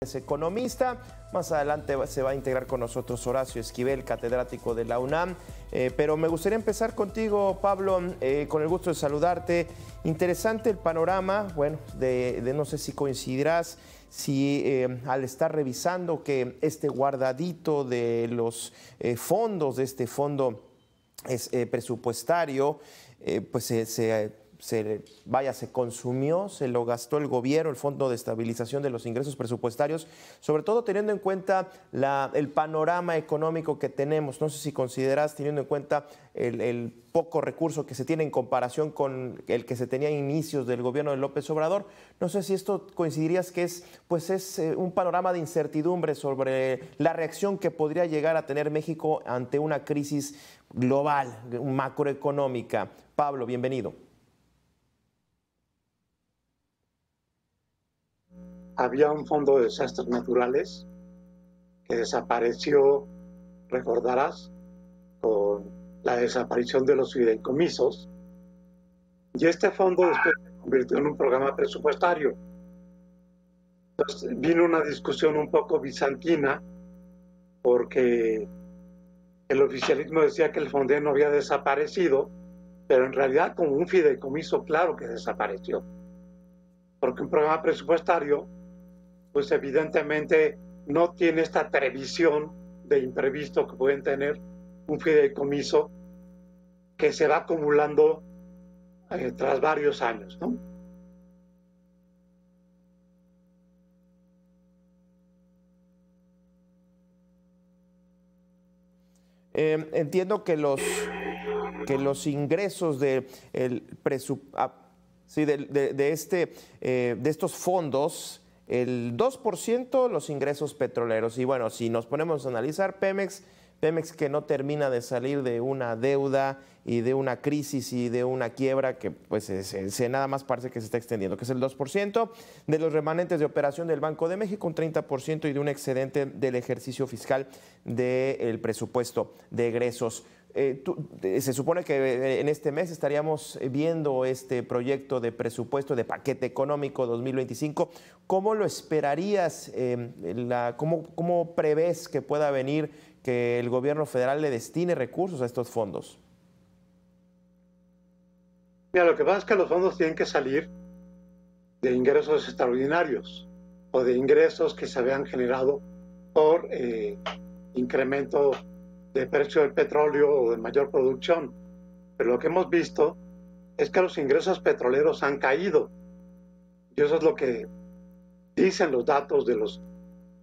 es economista. Más adelante se va a integrar con nosotros Horacio Esquivel, catedrático de la UNAM. Pero me gustaría empezar contigo, Pablo, con el gusto de saludarte. Interesante el panorama, bueno, de no sé si coincidirás, si al estar revisando que este guardadito de los fondos, de este fondo presupuestario, pues se consumió, se lo gastó el gobierno, el Fondo de Estabilización de los Ingresos Presupuestarios, sobre todo teniendo en cuenta el panorama económico que tenemos. No sé si consideras, teniendo en cuenta el poco recurso que se tiene en comparación con el que se tenía a inicios del gobierno de López Obrador, no sé si esto coincidirías que es un panorama de incertidumbre sobre la reacción que podría llegar a tener México ante una crisis global, macroeconómica. Pablo, bienvenido. Había un fondo de desastres naturales que desapareció, recordarás, con la desaparición de los fideicomisos, y este fondo después se convirtió en un programa presupuestario. Entonces vino una discusión un poco bizantina, porque el oficialismo decía que el fondo no había desaparecido, pero en realidad como un fideicomiso claro que desapareció, porque un programa presupuestario pues evidentemente no tiene esta previsión de imprevisto que pueden tener un fideicomiso que se va acumulando tras varios años, ¿no? Entiendo que los ingresos de estos fondos, el 2% los ingresos petroleros. Y bueno, si nos ponemos a analizar Pemex que no termina de salir de una deuda y de una crisis y de una quiebra que pues nada más parece que se está extendiendo, que es el 2%, de los remanentes de operación del Banco de México, un 30%, y de un excedente del ejercicio fiscal del presupuesto de egresos. Se supone que en este mes estaríamos viendo este proyecto de presupuesto de paquete económico 2025. ¿Cómo lo esperarías? ¿Cómo prevés que pueda venir que el gobierno federal le destine recursos a estos fondos? Mira, lo que pasa es que los fondos tienen que salir de ingresos extraordinarios o de ingresos que se habían generado por incremento de precio del petróleo o de mayor producción. Pero lo que hemos visto es que los ingresos petroleros han caído. Y eso es lo que dicen los datos de los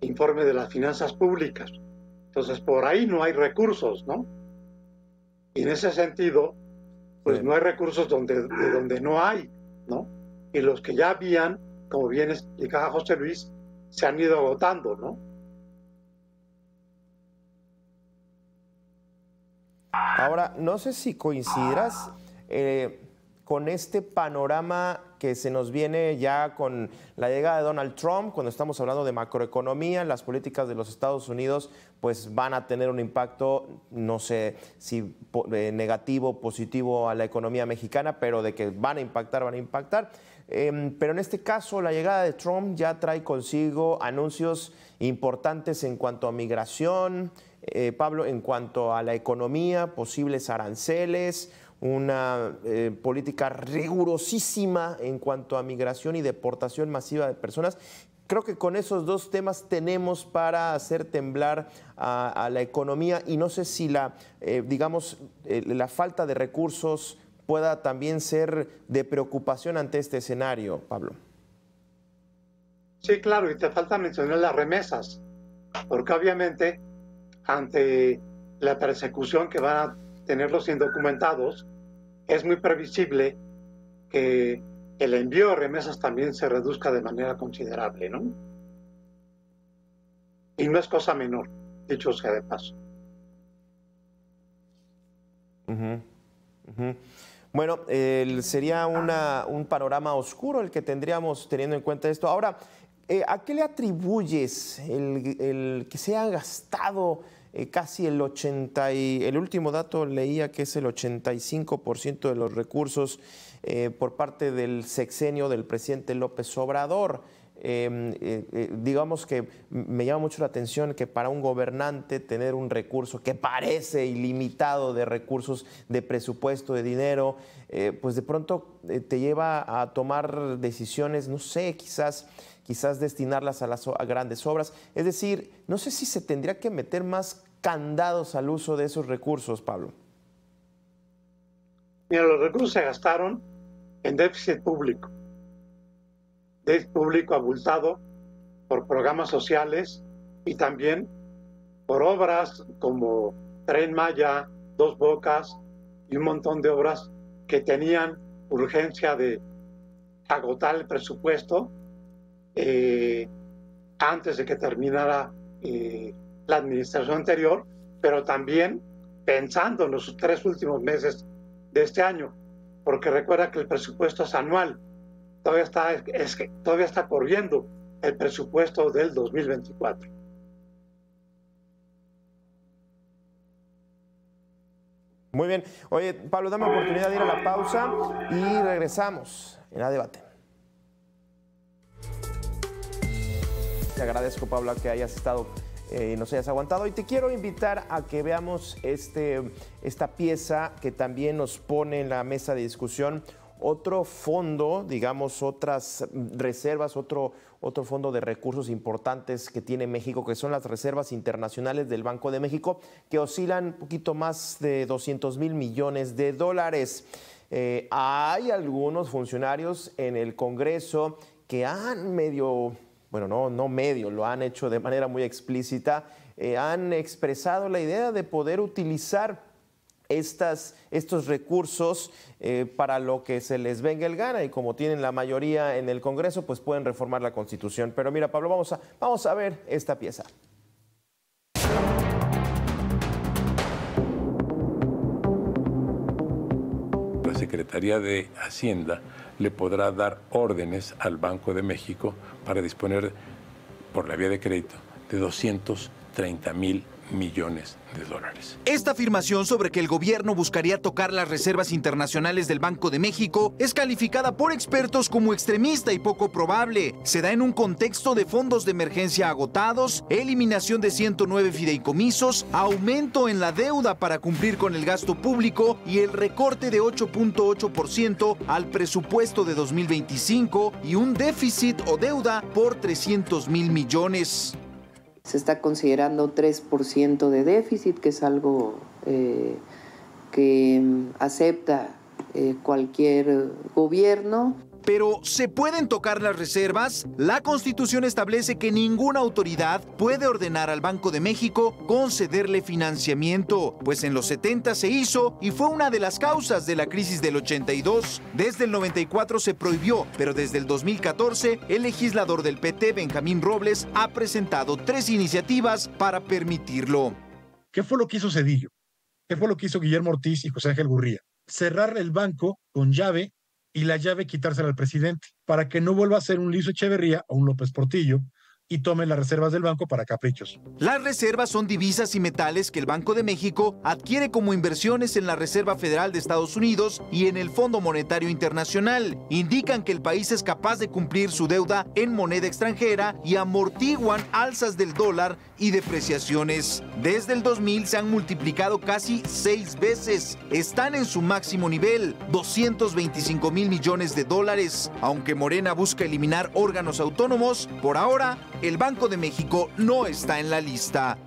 informes de las finanzas públicas. Entonces, por ahí no hay recursos, ¿no? Y en ese sentido, pues no hay recursos de donde no hay, ¿no? Y los que ya habían, como bien explicaba José Luis, se han ido agotando, ¿no? Ahora, no sé si coincidirás con este panorama que se nos viene ya con la llegada de Donald Trump, cuando estamos hablando de macroeconomía. Las políticas de los Estados Unidos pues van a tener un impacto, no sé si negativo, positivo a la economía mexicana, pero de que van a impactar, van a impactar. Pero en este caso, la llegada de Trump ya trae consigo anuncios importantes en cuanto a migración, Pablo, en cuanto a la economía, posibles aranceles, una política rigurosísima en cuanto a migración y deportación masiva de personas. Creo que con esos dos temas tenemos para hacer temblar a la economía, y no sé si la falta de recursos pueda también ser de preocupación ante este escenario, Pablo. Sí, claro, y te falta mencionar las remesas, porque obviamente ante la persecución que van a tener los indocumentados, es muy previsible que el envío de remesas también se reduzca de manera considerable, ¿no? Y no es cosa menor, dicho sea de paso. Bueno, sería un panorama oscuro el que tendríamos teniendo en cuenta esto. Ahora, ¿a qué le atribuyes el que se ha gastado casi el último dato leía que es el 85% de los recursos por parte del sexenio del presidente López Obrador? digamos que me llama mucho la atención que para un gobernante tener un recurso que parece ilimitado de recursos, de presupuesto, de dinero, pues de pronto te lleva a tomar decisiones, no sé, quizás destinarlas a grandes obras. Es decir, no sé si se tendría que meter más candados al uso de esos recursos, Pablo. Mira, los recursos se gastaron en déficit público abultado por programas sociales y también por obras como Tren Maya, Dos Bocas y un montón de obras que tenían urgencia de agotar el presupuesto antes de que terminara la administración anterior, pero también pensando en los 3 últimos meses de este año, porque recuerda que el presupuesto es anual, todavía está corriendo el presupuesto del 2024. Muy bien. Oye, Pablo, dame oportunidad de ir a la pausa y regresamos en A Debate. Te agradezco, Pablo, que hayas estado y nos hayas aguantado. Y te quiero invitar a que veamos esta pieza que también nos pone en la mesa de discusión otro fondo, digamos, otras reservas, otro fondo de recursos importantes que tiene México, que son las reservas internacionales del Banco de México, que oscilan un poquito más de 200,000 millones de dólares. Hay algunos funcionarios en el Congreso que han lo han hecho de manera muy explícita, han expresado la idea de poder utilizar estos recursos para lo que se les venga el gana, y como tienen la mayoría en el Congreso, pues pueden reformar la Constitución. Pero mira, Pablo, vamos a ver esta pieza. La Secretaría de Hacienda le podrá dar órdenes al Banco de México para disponer por la vía de crédito de 230,000 millones de dólares. Esta afirmación sobre que el gobierno buscaría tocar las reservas internacionales del Banco de México es calificada por expertos como extremista y poco probable. Se da en un contexto de fondos de emergencia agotados, eliminación de 109 fideicomisos, aumento en la deuda para cumplir con el gasto público y el recorte de 8.8% al presupuesto de 2025 y un déficit o deuda por 300,000 millones. Se está considerando 3% de déficit, que es algo que acepta cualquier gobierno. Pero ¿se pueden tocar las reservas? La Constitución establece que ninguna autoridad puede ordenar al Banco de México concederle financiamiento, pues en los 70 se hizo y fue una de las causas de la crisis del 82. Desde el 94 se prohibió, pero desde el 2014 el legislador del PT, Benjamín Robles, ha presentado 3 iniciativas para permitirlo. ¿Qué fue lo que hizo Zedillo? ¿Qué fue lo que hizo Guillermo Ortiz y José Ángel Gurría? Cerrar el banco con llave y la llave quitársela al presidente, para que no vuelva a ser un Lizo Echeverría o un López Portillo y tome las reservas del banco para caprichos. Las reservas son divisas y metales que el Banco de México adquiere como inversiones en la Reserva Federal de Estados Unidos y en el Fondo Monetario Internacional. Indican que el país es capaz de cumplir su deuda en moneda extranjera y amortiguan alzas del dólar y depreciaciones. Desde el 2000 se han multiplicado casi 6 veces. Están en su máximo nivel, 225,000 millones de dólares. Aunque Morena busca eliminar órganos autónomos, por ahora el Banco de México no está en la lista.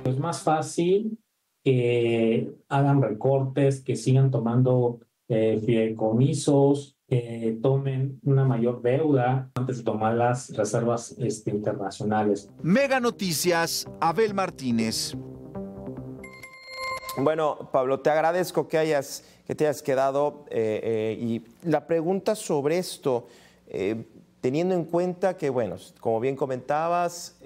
Es más fácil que hagan recortes, que sigan tomando fideicomisos, que tomen una mayor deuda antes de tomar las reservas internacionales. Mega Noticias, Abel Martínez. Bueno, Pablo, te agradezco que te hayas quedado y la pregunta sobre esto, teniendo en cuenta que, bueno, como bien comentabas,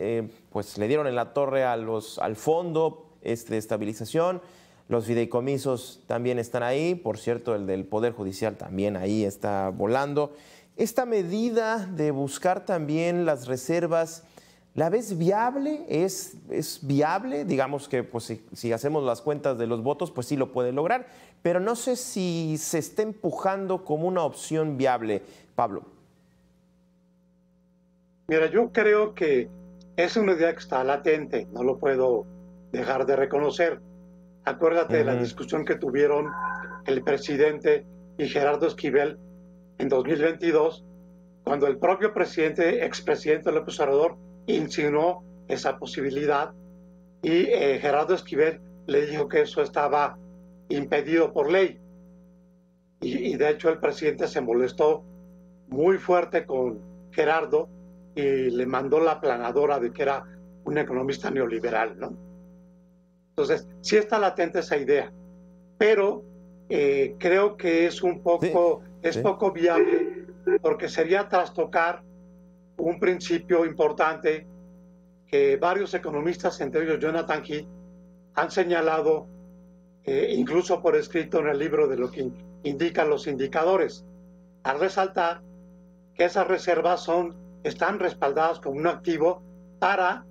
pues le dieron en la torre al fondo de estabilización, los fideicomisos también están ahí, por cierto, el del Poder Judicial también ahí está volando. Esta medida de buscar también las reservas, ¿la ves viable? ¿Es viable? Digamos que pues, si hacemos las cuentas de los votos, pues sí lo puede lograr, pero no sé si se está empujando como una opción viable, Pablo. Mira, yo creo que es una idea que está latente, no lo puedo dejar de reconocer. Acuérdate de la discusión que tuvieron el presidente y Gerardo Esquivel en 2022, cuando el propio expresidente López Obrador insinuó esa posibilidad y Gerardo Esquivel le dijo que eso estaba impedido por ley. Y de hecho el presidente se molestó muy fuerte con Gerardo y le mandó la aplanadora de que era un economista neoliberal, ¿no? Entonces, sí está latente esa idea, pero creo que es un poco, poco viable, porque sería trastocar un principio importante que varios economistas, entre ellos Jonathan Heath, han señalado, incluso por escrito en el libro de lo que indican los indicadores, al resaltar que esas reservas están respaldadas como un activo para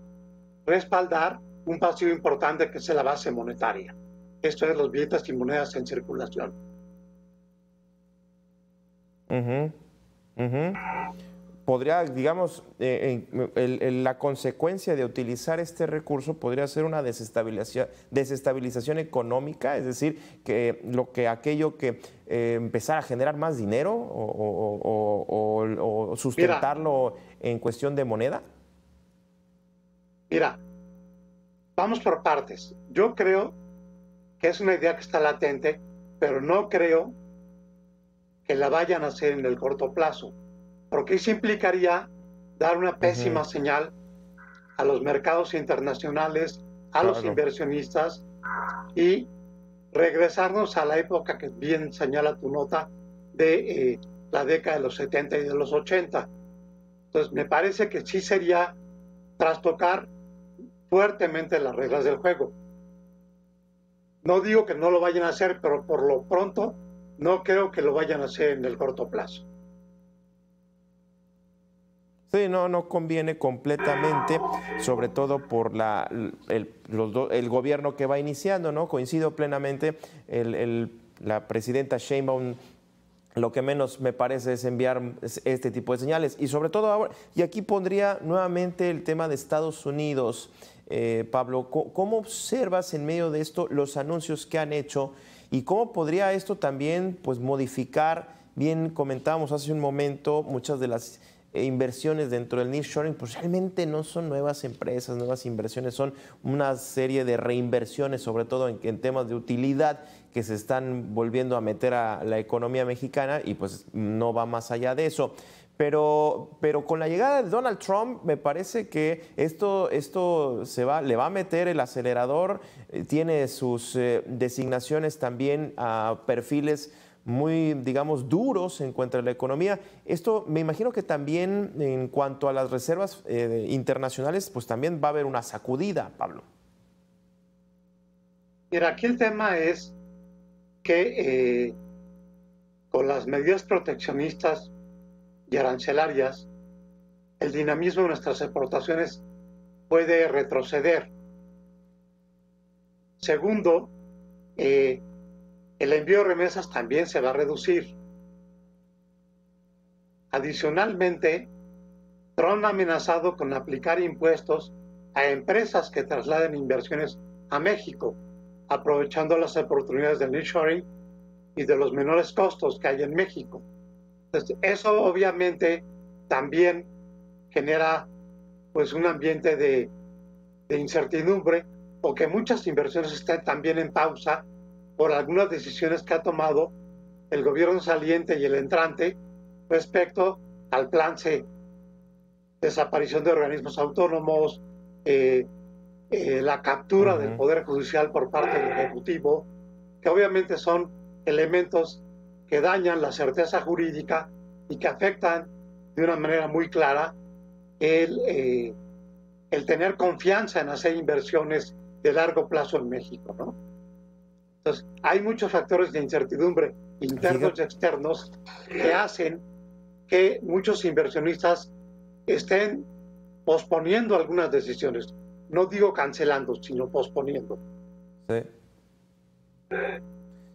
respaldar un pasivo importante que es la base monetaria. Esto es los billetes y monedas en circulación. Podría, digamos, la consecuencia de utilizar este recurso podría ser una desestabilización económica, es decir, que aquello que empezar a generar más dinero o sustentarlo en cuestión de moneda. Mira, vamos por partes. Yo creo que es una idea que está latente, pero no creo que la vayan a hacer en el corto plazo, porque eso implicaría dar una pésima señal a los mercados internacionales, a los inversionistas, y regresarnos a la época que bien señala tu nota de la década de los 70 y de los 80. Entonces, me parece que sí sería trastocar fuertemente las reglas del juego. No digo que no lo vayan a hacer, pero por lo pronto no creo que lo vayan a hacer en el corto plazo. Sí, no conviene completamente, sobre todo por el gobierno que va iniciando, ¿no? Coincido plenamente, la presidenta Sheinbaum lo que menos me parece es enviar este tipo de señales. Y sobre todo ahora, y aquí pondría nuevamente el tema de Estados Unidos. Pablo, ¿cómo observas en medio de esto los anuncios que han hecho y cómo podría esto también pues modificar? Bien comentábamos hace un momento, muchas de las inversiones dentro del nearshoring pues realmente no son nuevas empresas, nuevas inversiones, son una serie de reinversiones, sobre todo en temas de utilidad que se están volviendo a meter a la economía mexicana y pues no va más allá de eso. Pero con la llegada de Donald Trump me parece que esto le va a meter el acelerador, tiene sus designaciones también a perfiles muy, digamos, duros en cuanto a la economía. Esto me imagino que también en cuanto a las reservas internacionales, pues también va a haber una sacudida, Pablo. Mira, aquí el tema es que con las medidas proteccionistas y arancelarias, el dinamismo de nuestras exportaciones puede retroceder. Segundo, el envío de remesas también se va a reducir. Adicionalmente, Trump ha amenazado con aplicar impuestos a empresas que trasladen inversiones a México, aprovechando las oportunidades del nearshoring y de los menores costos que hay en México. Entonces, eso obviamente también genera pues un ambiente de incertidumbre, o que muchas inversiones estén también en pausa por algunas decisiones que ha tomado el gobierno saliente y el entrante respecto al plan C, desaparición de organismos autónomos, la captura del Poder Judicial por parte del Ejecutivo, que obviamente son elementos que dañan la certeza jurídica y que afectan de una manera muy clara el tener confianza en hacer inversiones de largo plazo en México, ¿no? Entonces, hay muchos factores de incertidumbre internos y externos que hacen que muchos inversionistas estén posponiendo algunas decisiones. No digo cancelando, sino posponiendo.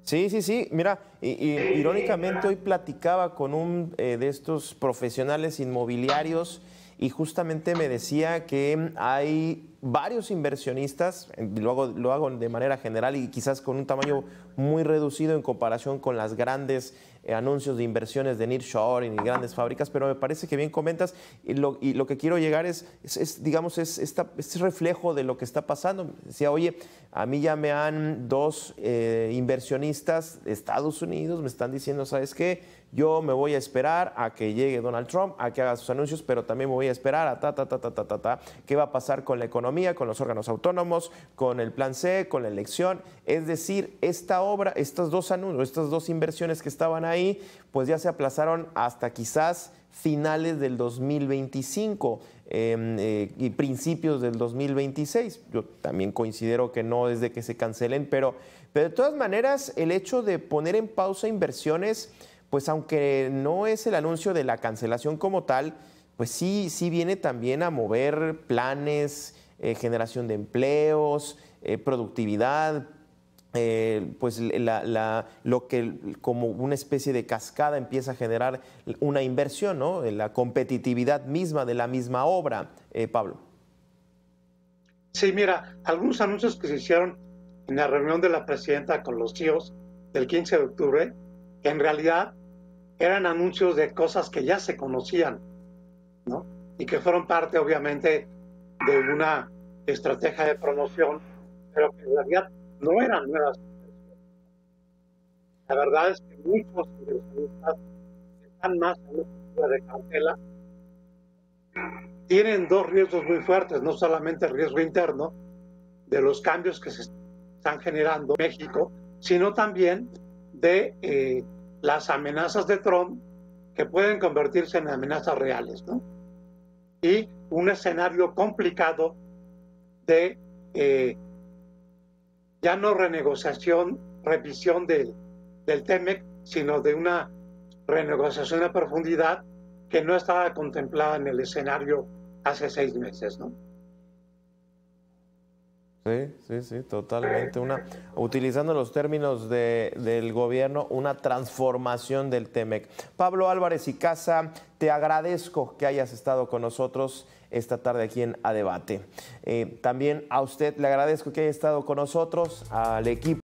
Sí. Mira, irónicamente hoy platicaba con un de estos profesionales inmobiliarios y justamente me decía que hay varios inversionistas, lo hago de manera general y quizás con un tamaño muy reducido en comparación con las grandes anuncios de inversiones de nearshoring y grandes fábricas, pero me parece que bien comentas y lo que quiero llegar es este reflejo de lo que está pasando. Decía, oye, a mí ya me han dos inversionistas de Estados Unidos, me están diciendo, ¿sabes qué? Yo me voy a esperar a que llegue Donald Trump, a que haga sus anuncios, pero también me voy a esperar a qué va a pasar con la economía, con los órganos autónomos, con el plan C, con la elección. Es decir, esta obra, estos dos anuncios, estas dos inversiones que estaban ahí, pues ya se aplazaron hasta quizás finales del 2025 y principios del 2026. Yo también considero que no es de que se cancelen, pero de todas maneras el hecho de poner en pausa inversiones, pues aunque no es el anuncio de la cancelación como tal, pues sí viene también a mover planes, generación de empleos, productividad, pues lo que como una especie de cascada empieza a generar una inversión, ¿no? La competitividad misma de la misma obra, Pablo. Sí, mira, algunos anuncios que se hicieron en la reunión de la presidenta con los CEOs del 15 de octubre, en realidad eran anuncios de cosas que ya se conocían, ¿no? Y que fueron parte, obviamente, de una estrategia de promoción, pero que en realidad no eran nuevas inversiones. La verdad es que muchos inversionistas están más en una postura de cautela. Tienen dos riesgos muy fuertes, no solamente el riesgo interno de los cambios que se están generando en México, sino también de las amenazas de Trump que pueden convertirse en amenazas reales, ¿no? Y un escenario complicado de ya no renegociación, revisión del TEMEC, sino de una renegociación a profundidad que no estaba contemplada en el escenario hace 6 meses, ¿no? Sí, totalmente. Utilizando los términos del gobierno, una transformación del TEMEC. Pablo Álvarez y Casa, te agradezco que hayas estado con nosotros esta tarde aquí en A Debate. También a usted le agradezco que haya estado con nosotros, al equipo.